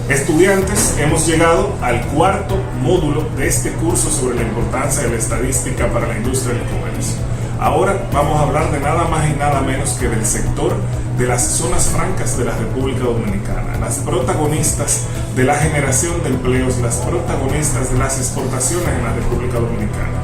Estudiantes, hemos llegado al cuarto módulo de este curso sobre la importancia de la estadística para la industria del comercio. Ahora vamos a hablar de nada más y nada menos que del sector de las zonas francas de la República Dominicana, las protagonistas de la generación de empleos, las protagonistas de las exportaciones en la República Dominicana.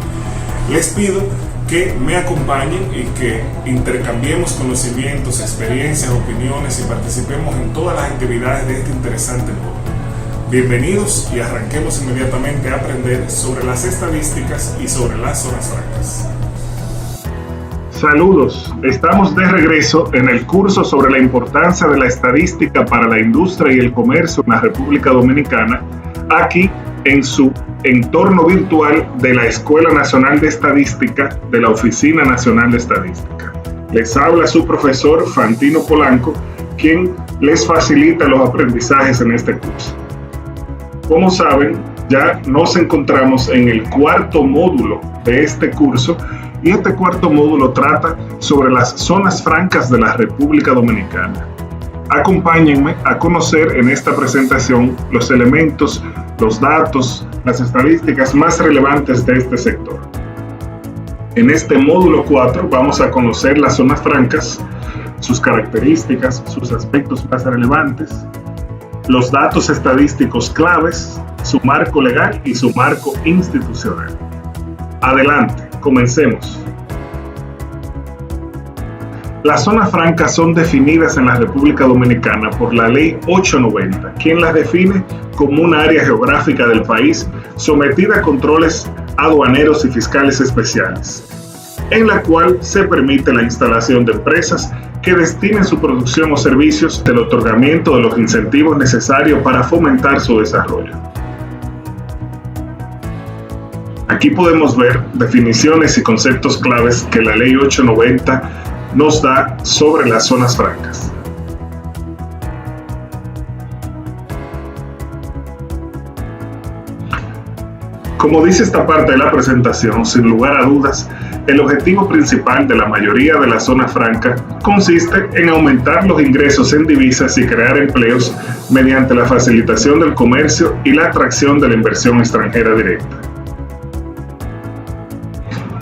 Les pido que me acompañen y que intercambiemos conocimientos, experiencias, opiniones y participemos en todas las actividades de este interesante módulo. Bienvenidos y arranquemos inmediatamente a aprender sobre las estadísticas y sobre las zonas francas. Saludos, estamos de regreso en el curso sobre la importancia de la estadística para la industria y el comercio en la República Dominicana, aquí en su entorno virtual de la Escuela Nacional de Estadística de la Oficina Nacional de Estadística. Les habla su profesor Fantino Polanco, quien les facilita los aprendizajes en este curso. Como saben, ya nos encontramos en el cuarto módulo de este curso y este cuarto módulo trata sobre las zonas francas de la República Dominicana. Acompáñenme a conocer en esta presentación los elementos, los datos, las estadísticas más relevantes de este sector. En este módulo 4 vamos a conocer las zonas francas, sus características, sus aspectos más relevantes, los datos estadísticos claves, su marco legal y su marco institucional. Adelante, comencemos. Las zonas francas son definidas en la República Dominicana por la Ley 890, quien las define como un área geográfica del país sometida a controles aduaneros y fiscales especiales, en la cual se permite la instalación de empresas que destinen su producción o servicios del otorgamiento de los incentivos necesarios para fomentar su desarrollo. Aquí podemos ver definiciones y conceptos claves que la Ley 890 nos da sobre las zonas francas. Como dice esta parte de la presentación, sin lugar a dudas, el objetivo principal de la mayoría de las zonas francas consiste en aumentar los ingresos en divisas y crear empleos mediante la facilitación del comercio y la atracción de la inversión extranjera directa.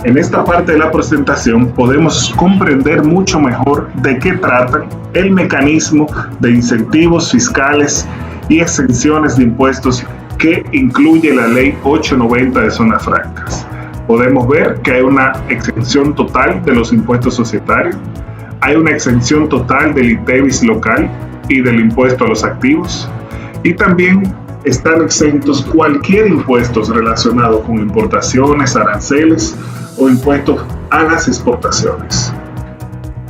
En esta parte de la presentación podemos comprender mucho mejor de qué tratan el mecanismo de incentivos fiscales y exenciones de impuestos que incluye la Ley 890 de zonas francas. Podemos ver que hay una exención total de los impuestos societarios, hay una exención total del ITEVIS local y del impuesto a los activos, y también están exentos cualquier impuestos relacionado con importaciones, aranceles o impuestos a las exportaciones.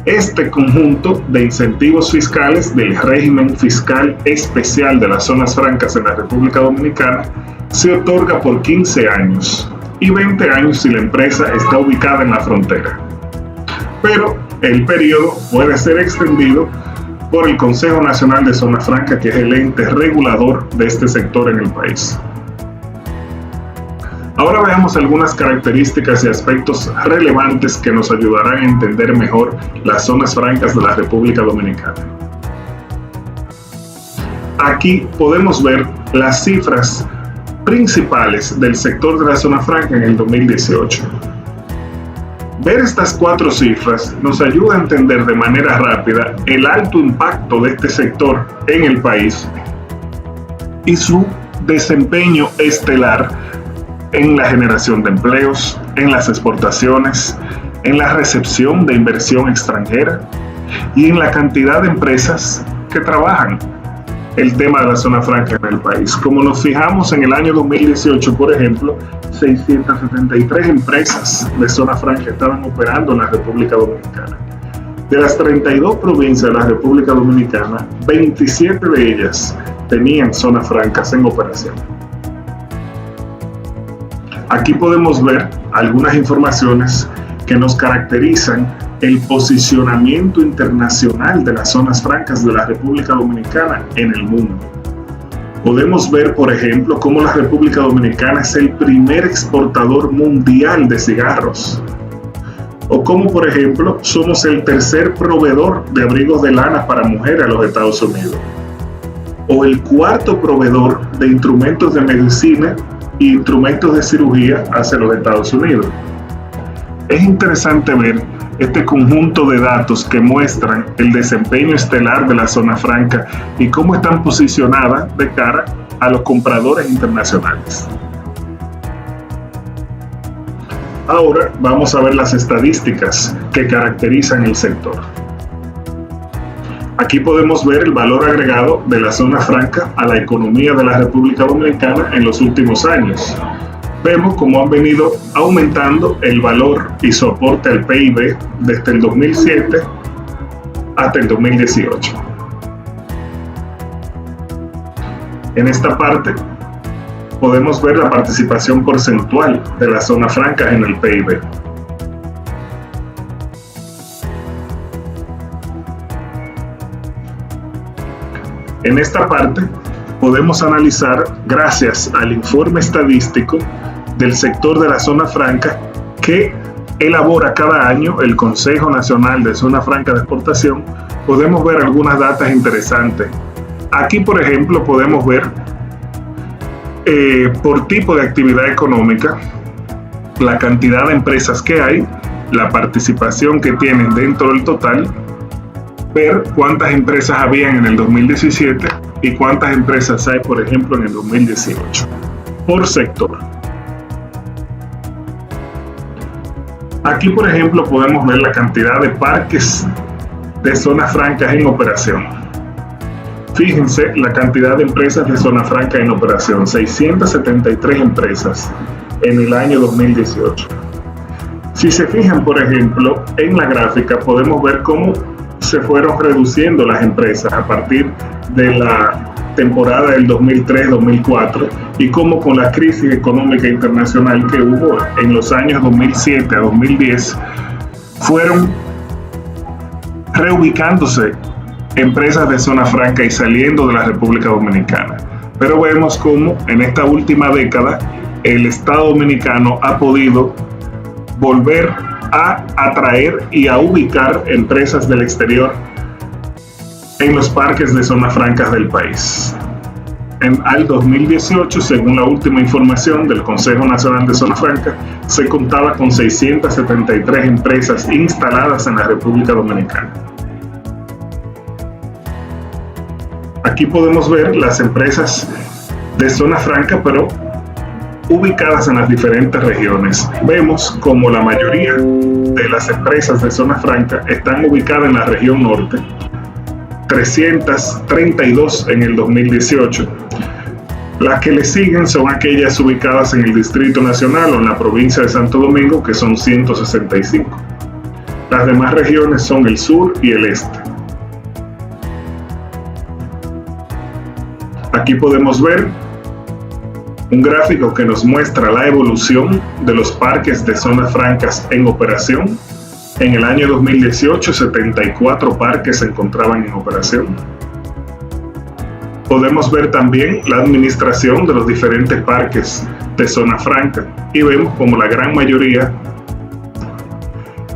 Este conjunto de incentivos fiscales del régimen fiscal especial de las zonas francas en la República Dominicana se otorga por 15 años y 20 años si la empresa está ubicada en la frontera. Pero el periodo puede ser extendido por el Consejo Nacional de Zona Franca, que es el ente regulador de este sector en el país. Ahora veamos algunas características y aspectos relevantes que nos ayudarán a entender mejor las zonas francas de la República Dominicana. Aquí podemos ver las cifras principales del sector de la zona franca en el 2018. Ver estas 4 cifras nos ayuda a entender de manera rápida el alto impacto de este sector en el país y su desempeño estelar en la generación de empleos, en las exportaciones, en la recepción de inversión extranjera y en la cantidad de empresas que trabajan el tema de la zona franca en el país. Como nos fijamos en el año 2018, por ejemplo, 673 empresas de zona franca estaban operando en la República Dominicana. De las 32 provincias de la República Dominicana, 27 de ellas tenían zonas francas en operación. Aquí podemos ver algunas informaciones que nos caracterizan el posicionamiento internacional de las zonas francas de la República Dominicana en el mundo. Podemos ver, por ejemplo, cómo la República Dominicana es el primer exportador mundial de cigarros, O como por ejemplo, somos el tercer proveedor de abrigos de lana para mujeres a los Estados Unidos. O el cuarto proveedor de instrumentos de medicina e instrumentos de cirugía hacia los Estados Unidos. Es interesante ver este conjunto de datos que muestran el desempeño estelar de la zona franca y cómo están posicionadas de cara a los compradores internacionales. Ahora vamos a ver las estadísticas que caracterizan el sector. Aquí podemos ver el valor agregado de la zona franca a la economía de la República Dominicana en los últimos años. Vemos cómo han venido aumentando el valor y su aporte al PIB desde el 2007 hasta el 2018. En esta parte podemos ver la participación porcentual de la zona franca en el PIB. En esta parte podemos analizar, gracias al informe estadístico del sector de la zona franca que elabora cada año el Consejo Nacional de Zona Franca de Exportación, podemos ver algunas datas interesantes. Aquí, por ejemplo, podemos ver por tipo de actividad económica, la cantidad de empresas que hay, la participación que tienen dentro del total, ver cuántas empresas habían en el 2017 y cuántas empresas hay, por ejemplo, en el 2018, por sector. Aquí, por ejemplo, podemos ver la cantidad de parques de zonas francas en operación. Fíjense la cantidad de empresas de zona franca en operación, 673 empresas en el año 2018. Si se fijan, por ejemplo, en la gráfica podemos ver cómo se fueron reduciendo las empresas a partir de la temporada del 2003-2004 y cómo con la crisis económica internacional que hubo en los años 2007 a 2010 fueron reubicándose empresas de zona franca y saliendo de la República Dominicana. Pero vemos cómo en esta última década el Estado Dominicano ha podido volver a atraer y a ubicar empresas del exterior en los parques de zonas francas del país. Al 2018, según la última información del Consejo Nacional de Zona Franca, se contaba con 673 empresas instaladas en la República Dominicana. Aquí podemos ver las empresas de zona franca, pero ubicadas en las diferentes regiones. Vemos como la mayoría de las empresas de zona franca están ubicadas en la región norte, 332 en el 2018. Las que le siguen son aquellas ubicadas en el Distrito Nacional o en la provincia de Santo Domingo, que son 165. Las demás regiones son el sur y el este. Aquí podemos ver un gráfico que nos muestra la evolución de los parques de zonas francas en operación. En el año 2018, 74 parques se encontraban en operación. Podemos ver también la administración de los diferentes parques de zona franca y vemos como la gran mayoría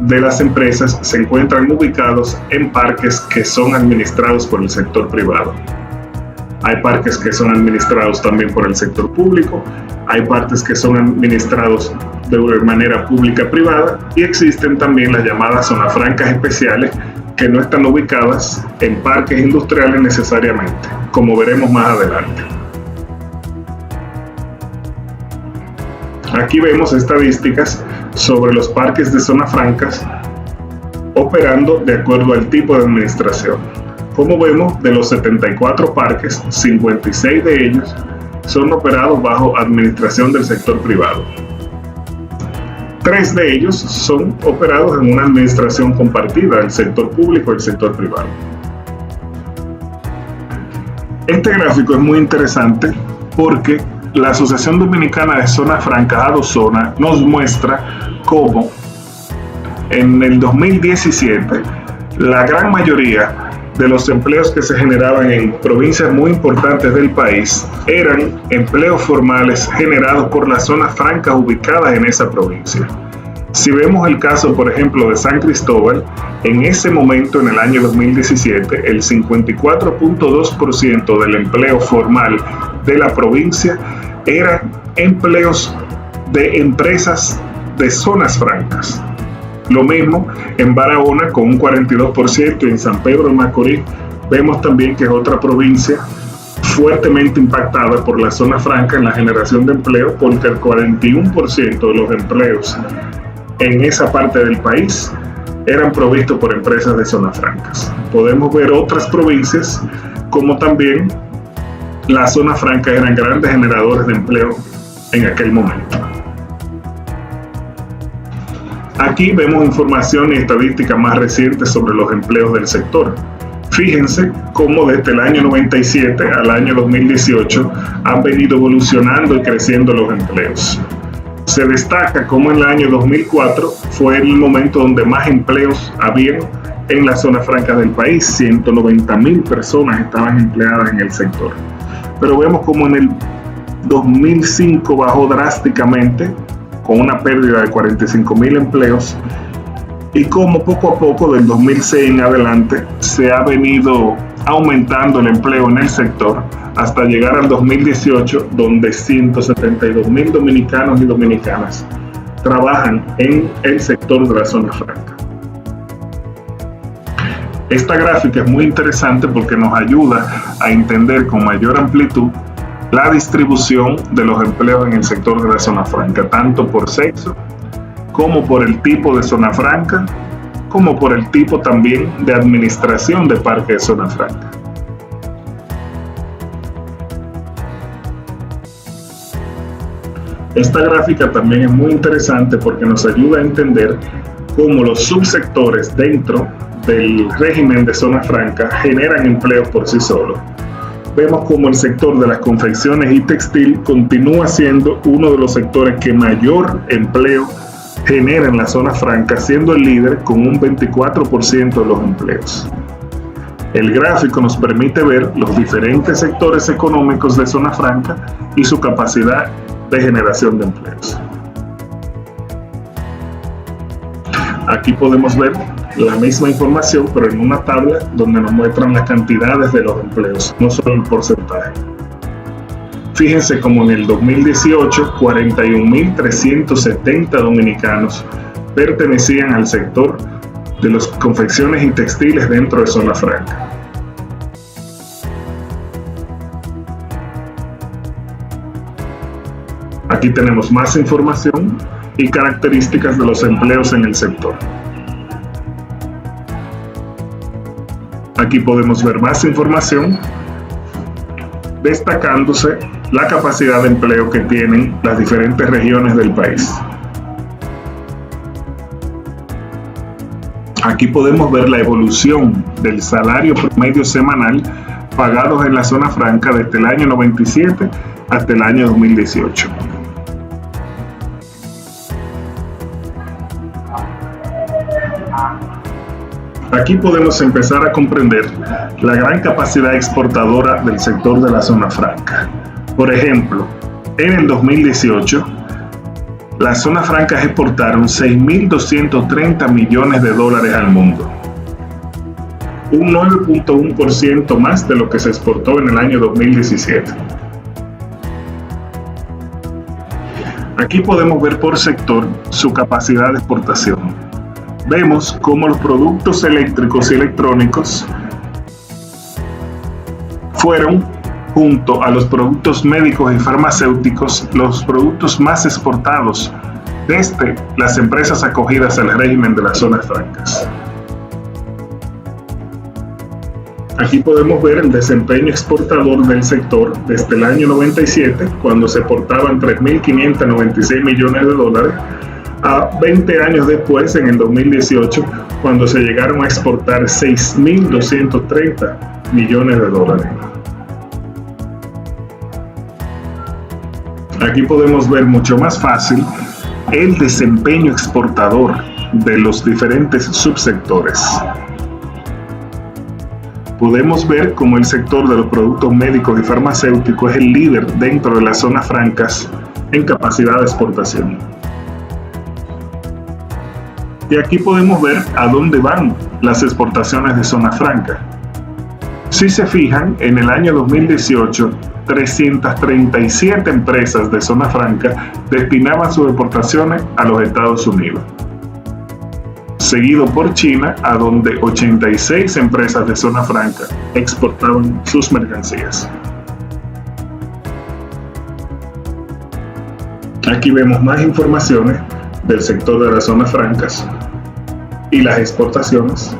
de las empresas se encuentran ubicados en parques que son administrados por el sector privado. Hay parques que son administrados también por el sector público, hay parques que son administrados de manera pública-privada y existen también las llamadas zonas francas especiales que no están ubicadas en parques industriales necesariamente, como veremos más adelante. Aquí vemos estadísticas sobre los parques de zonas francas operando de acuerdo al tipo de administración. Como vemos, de los 74 parques, 56 de ellos son operados bajo administración del sector privado. 3 de ellos son operados en una administración compartida del sector público y el sector privado. Este gráfico es muy interesante porque la Asociación Dominicana de Zonas Francas, ADOZONA, nos muestra cómo en el 2017 la gran mayoría de los empleos que se generaban en provincias muy importantes del país eran empleos formales generados por las zonas francas ubicadas en esa provincia. Si vemos el caso, por ejemplo, de San Cristóbal, en ese momento, en el año 2017, el 54.2% del empleo formal de la provincia eran empleos de empresas de zonas francas. Lo mismo en Barahona con un 42%, y en San Pedro de Macorís vemos también que es otra provincia fuertemente impactada por la zona franca en la generación de empleo, porque el 41% de los empleos en esa parte del país eran provistos por empresas de zonas francas. Podemos ver otras provincias como también las zonas francas eran grandes generadores de empleo en aquel momento. Aquí vemos información y estadísticas más recientes sobre los empleos del sector. Fíjense cómo desde el año 97 al año 2018 han venido evolucionando y creciendo los empleos. Se destaca cómo en el año 2004 fue el momento donde más empleos había en las zonas francas del país. 190,000 personas estaban empleadas en el sector. Pero vemos cómo en el 2005 bajó drásticamente, con una pérdida de 45,000 empleos, y cómo poco a poco del 2006 en adelante se ha venido aumentando el empleo en el sector hasta llegar al 2018, donde 172,000 dominicanos y dominicanas trabajan en el sector de la zona franca. Esta gráfica es muy interesante porque nos ayuda a entender con mayor amplitud la distribución de los empleos en el sector de la zona franca, tanto por sexo, como por el tipo de zona franca, como por el tipo también de administración de parque de zona franca. Esta gráfica también es muy interesante porque nos ayuda a entender cómo los subsectores dentro del régimen de zona franca generan empleo por sí solos. Vemos como el sector de las confecciones y textil continúa siendo uno de los sectores que mayor empleo genera en la zona franca, siendo el líder con un 24% de los empleos. El gráfico nos permite ver los diferentes sectores económicos de zona franca y su capacidad de generación de empleos. Aquí podemos ver la misma información, pero en una tabla donde nos muestran las cantidades de los empleos, no solo el porcentaje. Fíjense como en el 2018, 41,370 dominicanos pertenecían al sector de las confecciones y textiles dentro de zona franca. Aquí tenemos más información y características de los empleos en el sector. Aquí podemos ver más información, destacándose la capacidad de empleo que tienen las diferentes regiones del país. Aquí podemos ver la evolución del salario promedio semanal pagados en la zona franca desde el año 97 hasta el año 2018. Aquí podemos empezar a comprender la gran capacidad exportadora del sector de la zona franca. Por ejemplo, en el 2018, las zonas francas exportaron 6.230 millones de dólares al mundo, un 9.1% más de lo que se exportó en el año 2017. Aquí podemos ver por sector su capacidad de exportación. Vemos cómo los productos eléctricos y electrónicos fueron, junto a los productos médicos y farmacéuticos, los productos más exportados desde las empresas acogidas al régimen de las zonas francas. Aquí podemos ver el desempeño exportador del sector desde el año 97, cuando se exportaban 3.596 millones de dólares, a 20 años después, en el 2018, cuando se llegaron a exportar 6.230 millones de dólares. Aquí podemos ver mucho más fácil el desempeño exportador de los diferentes subsectores. Podemos ver cómo el sector de los productos médicos y farmacéuticos es el líder dentro de las zonas francas en capacidad de exportación. Y aquí podemos ver a dónde van las exportaciones de zona franca. Si se fijan, en el año 2018, 337 empresas de zona franca destinaban sus exportaciones a los Estados Unidos, seguido por China, a donde 86 empresas de zona franca exportaban sus mercancías. Aquí vemos más informaciones del sector de las zonas francas y las exportaciones.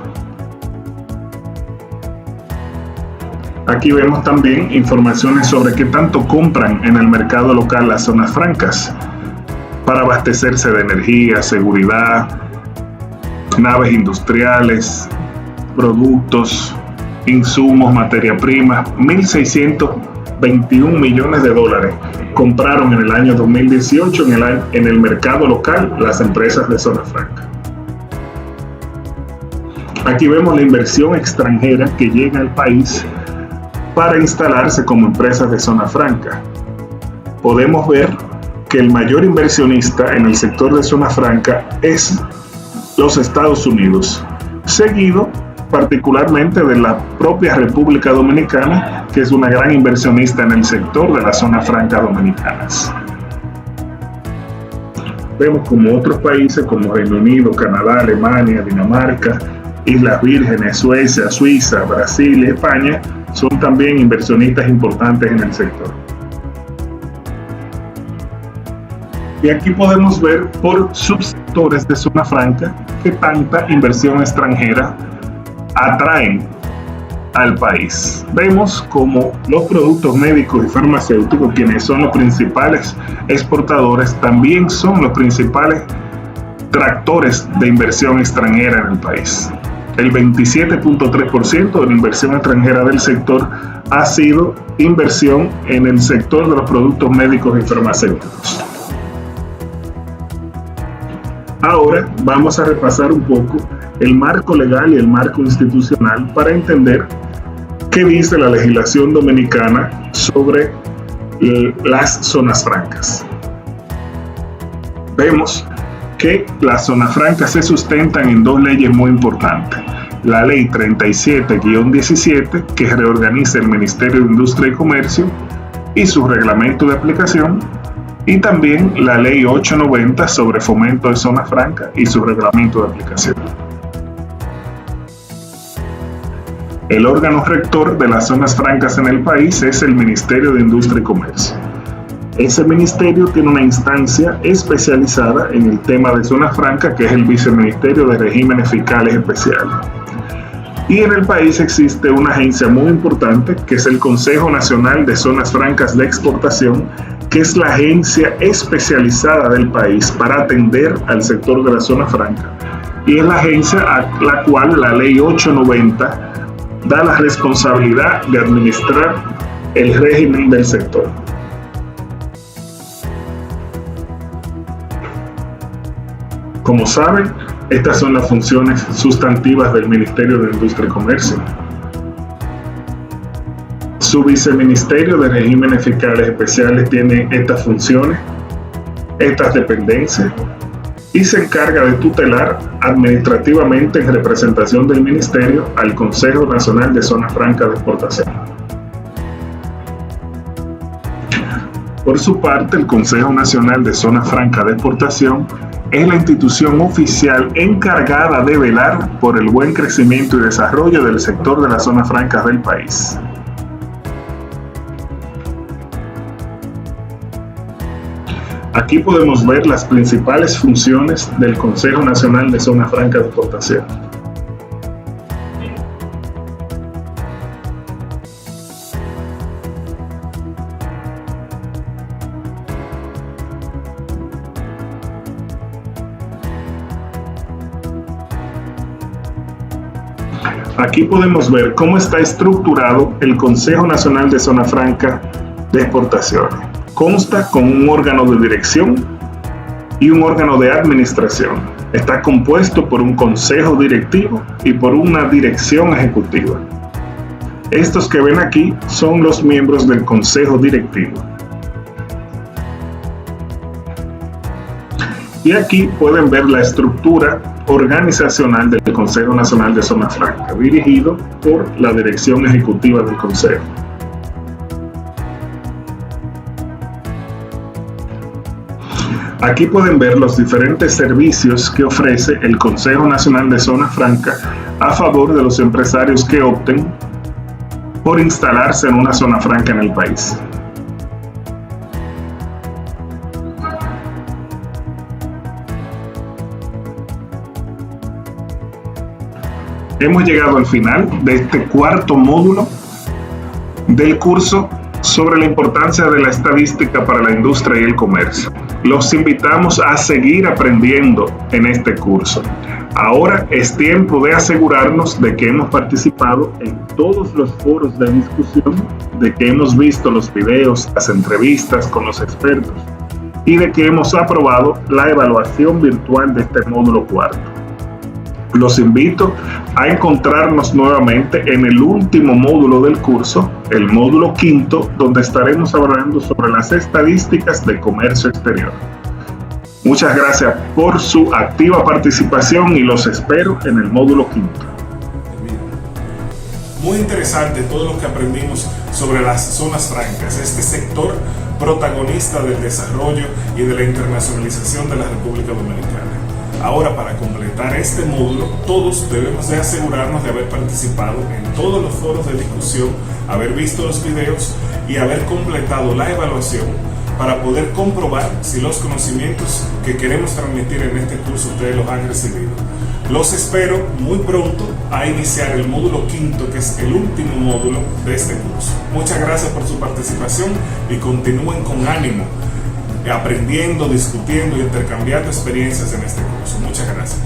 Aquí vemos también informaciones sobre qué tanto compran en el mercado local las zonas francas para abastecerse de energía, seguridad, naves industriales, productos, insumos, materia prima. 1.621 millones de dólares compraron en el año 2018 en el mercado local las empresas de zona franca. Aquí vemos la inversión extranjera que llega al país para instalarse como empresas de zona franca. Podemos ver que el mayor inversionista en el sector de zona franca es los Estados Unidos, seguido particularmente de la propia República Dominicana, que es una gran inversionista en el sector de las zonas francas dominicanas. Vemos como otros países como Reino Unido, Canadá, Alemania, Dinamarca, Islas Vírgenes, Suecia, Suiza, Brasil y España son también inversionistas importantes en el sector. Y aquí podemos ver por subsectores de zona franca qué tanta inversión extranjera atraen al país. Vemos como los productos médicos y farmacéuticos, quienes son los principales exportadores, también son los principales tractores de inversión extranjera en el país. El 27.3% de la inversión extranjera del sector ha sido inversión en el sector de los productos médicos y farmacéuticos. Ahora vamos a repasar un poco el marco legal y el marco institucional para entender qué dice la legislación dominicana sobre las zonas francas. Vemos que las zonas francas se sustentan en dos leyes muy importantes. La ley 37-17, que reorganiza el Ministerio de Industria y Comercio y su reglamento de aplicación, y también la ley 890 sobre fomento de zonas francas y su reglamento de aplicación. El órgano rector de las zonas francas en el país es el Ministerio de Industria y Comercio. Ese ministerio tiene una instancia especializada en el tema de zonas francas, que es el Viceministerio de Regímenes Fiscales Especiales. Y en el país existe una agencia muy importante, que es el Consejo Nacional de Zonas Francas de Exportación, que es la agencia especializada del país para atender al sector de la zona franca. Y es la agencia a la cual la ley 890 da la responsabilidad de administrar el régimen del sector. Como saben, estas son las funciones sustantivas del Ministerio de Industria y Comercio. Su Viceministerio de Regímenes Fiscales Especiales tiene estas funciones, estas dependencias, y se encarga de tutelar administrativamente en representación del Ministerio al Consejo Nacional de Zonas Francas de Exportación. Por su parte, el Consejo Nacional de Zonas Francas de Exportación es la institución oficial encargada de velar por el buen crecimiento y desarrollo del sector de las zonas francas del país. Aquí podemos ver las principales funciones del Consejo Nacional de Zonas Francas de Exportación. Aquí podemos ver cómo está estructurado el Consejo Nacional de Zona Franca de Exportaciones. Consta con un órgano de dirección y un órgano de administración. Está compuesto por un consejo directivo y por una dirección ejecutiva. Estos que ven aquí son los miembros del consejo directivo. Y aquí pueden ver la estructura organizacional del Consejo Nacional de Zona Franca, dirigido por la Dirección Ejecutiva del Consejo. Aquí pueden ver los diferentes servicios que ofrece el Consejo Nacional de Zona Franca a favor de los empresarios que opten por instalarse en una zona franca en el país. Hemos llegado al final de este cuarto módulo del curso sobre la importancia de la estadística para la industria y el comercio. Los invitamos a seguir aprendiendo en este curso. Ahora es tiempo de asegurarnos de que hemos participado en todos los foros de discusión, de que hemos visto los videos, las entrevistas con los expertos y de que hemos aprobado la evaluación virtual de este módulo cuarto. Los invito a encontrarnos nuevamente en el último módulo del curso, el módulo quinto, donde estaremos hablando sobre las estadísticas de comercio exterior. Muchas gracias por su activa participación y los espero en el módulo quinto. Muy interesante todo lo que aprendimos sobre las zonas francas, este sector protagonista del desarrollo y de la internacionalización de la República Dominicana. Ahora, para completar este módulo, todos debemos de asegurarnos de haber participado en todos los foros de discusión, haber visto los videos y haber completado la evaluación para poder comprobar si los conocimientos que queremos transmitir en este curso ustedes los han recibido. Los espero muy pronto a iniciar el módulo quinto, que es el último módulo de este curso. Muchas gracias por su participación y continúen con ánimo, aprendiendo, discutiendo y intercambiando experiencias en este curso. Muchas gracias.